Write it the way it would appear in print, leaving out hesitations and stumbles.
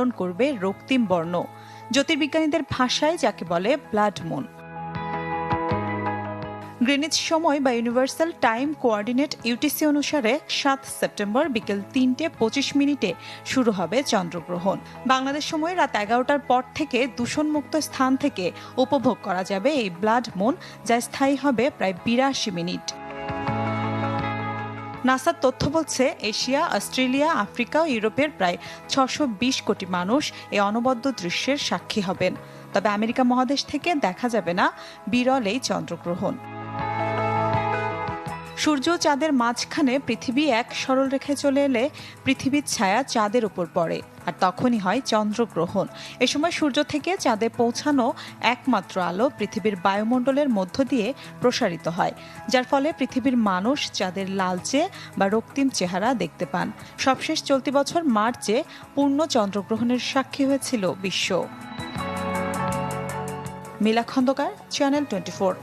ধারণ করবে রক্তিম বর্ণ। জ্যোতির্বিজ্ঞানীদের ভাষায় যাকে বলে ব্লাড মুন। গ্রিনিচ সময় বা ইউনিভার্সাল টাইম কোঅর্ডিনেট ইউটিসি অনুসারে ৭ সেপ্টেম্বর বিকেল ৩:২৫ শুরু হবে চন্দ্রগ্রহণ। বাংলাদেশ সময় রাত ১১টার পর থেকে দূষণমুক্ত স্থান থেকে উপভোগ করা যাবে এই ব্লাড মুন, যা স্থায়ী হবে প্রায় ৮২ মিনিট। নাসার তথ্য বলছে, এশিয়া, অস্ট্রেলিয়া, আফ্রিকা ও ইউরোপের প্রায় ৬২০ কোটি মানুষ এই অনবদ্য দৃশ্যের সাক্ষী হবেন। তবে আমেরিকা মহাদেশ থেকে দেখা যাবে না বিরল এই চন্দ্রগ্রহণ। সূর্য চাঁদের মাঝখানে পৃথিবী এক সরল রেখায় চলে এলে পৃথিবীর ছায়া চাঁদের উপর পড়ে, আর তখনই হয় চন্দ্রগ্রহণ। এ সময় সূর্য থেকে চাঁদে পৌঁছানো একমাত্র আলো পৃথিবীর বায়ুমণ্ডলের মধ্য দিয়ে প্রসারিত হয়, যার ফলে পৃথিবীর মানুষ চাঁদের লালচে বা রক্তিম চেহারা দেখতে পান। সবশেষ চলতি বছর মার্চে পূর্ণ চন্দ্রগ্রহণের সাক্ষী হয়েছিল বিশ্ব। মিলা খন্দকার, চ্যানেল 24।